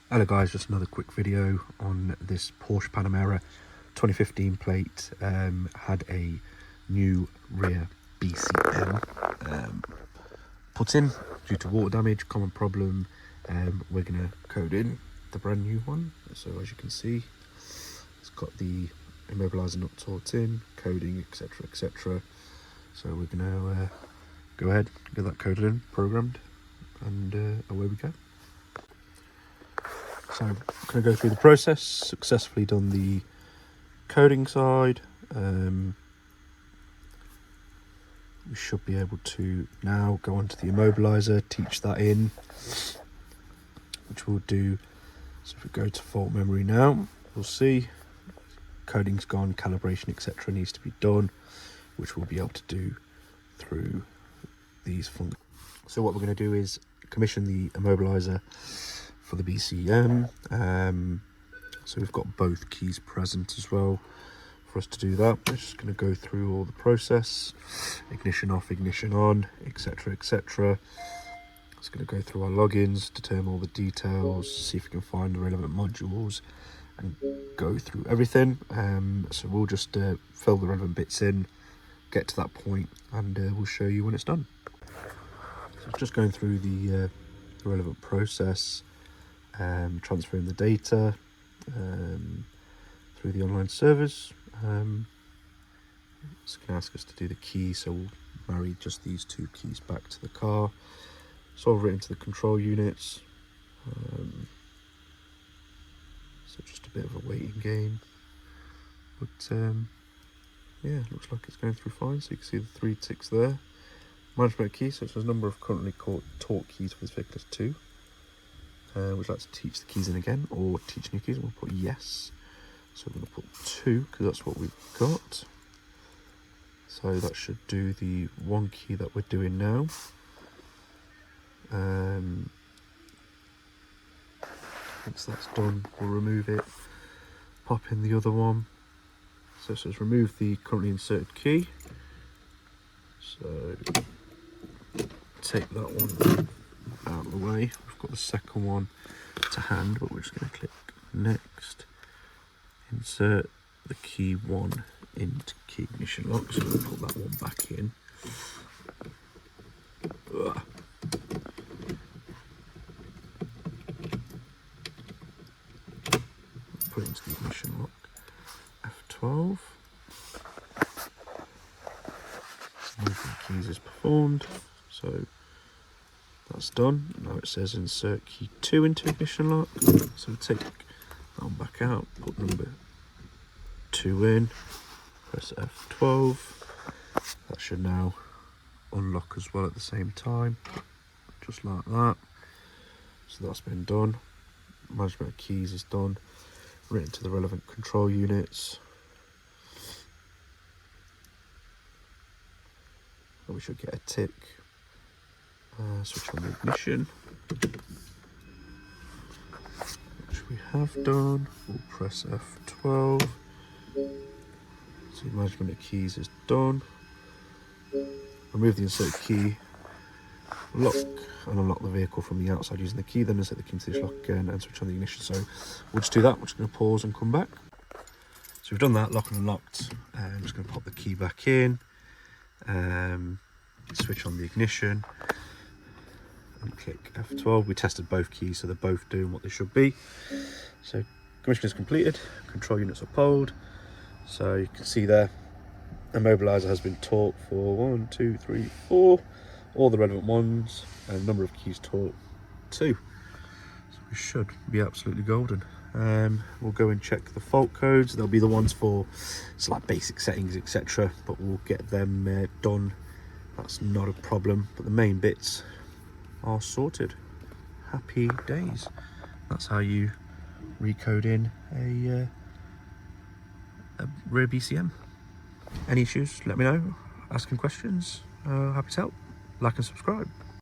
Hello guys, just another quick video on this Porsche Panamera 2015 plate. Had a new rear BCM put in due to water damage, common problem. We're going to code in the brand new one. So as you can see, it's got the Immobiliser Not Taught in, coding, etc, etc. So we're going to go ahead, get that coded in, programmed, and away we go. So I'm going to go through the process. Successfully done the coding side. We should be able to now go onto the Immobilizer, teach that in, which we'll do. So if we go to fault memory now, we'll see coding's gone, calibration, etc. needs to be done, which we'll be able to do through these functions. So what we're going to do is commission the Immobilizer for the BCM. So we've got both keys present as well for us to do that. We're just going to go through all the process, ignition off, ignition on, etc, etc. It's going to go through our logins, determine all the details, see if we can find the relevant modules and go through everything. So we'll just fill the relevant bits in, get to that point, and we'll show you when it's done. So it's just going through the relevant process, transferring the data through the online servers. It's going to ask us to do the key, so we'll marry just these two keys back to the car, solve it into the control units. So just a bit of a waiting game, but yeah, looks like it's going through fine. So you can see the 3 ticks there. Management key, so it says number of currently taught keys for this vehicle is 2. Would you like to teach the keys in again or teach new keys? We'll put yes. So we're going to put 2 because that's what we've got. So that should do the 1 key that we're doing now. Once that's done, we'll remove it, pop in the other one. So it says remove the currently inserted key. So take that one out of the way. We've got the second one to hand, but we're just going to click next, insert the key 1 into key ignition lock. So we'll put that one back in. Put it into the ignition lock. F12. Moving keys is performed. So that's done. Now it says insert key 2 into ignition lock. So take that one back out, put number 2 in, press F12. That should now unlock as well at the same time, just like that. So that's been done. Management of keys is done. Written to the relevant control units. And we should get a tick. Switch on the ignition, which we have done. We'll press F12. So management of keys is done. Remove the inserted key, lock and unlock the vehicle from the outside using the key, then insert the key into this lock again and switch on the ignition. So we'll just do that. We're just going to pause and come back. So we've done that, lock and unlocked. I'm just going to pop the key back in, switch on the ignition, and click F12. We tested both keys, so they're both doing what they should be. So commission is completed, control units are polled. So you can see there, Immobilizer has been taught for 1, 2, 3, 4, all the relevant ones, and number of keys taught 2. So we should be absolutely golden. We'll go and check the fault codes. They'll be the ones for like basic settings, etc. But we'll get them done. That's not a problem. But the main bits are sorted. Happy days. That's how you recode in a rear BCM. Any issues, let me know. Asking questions, happy to help. Like and subscribe.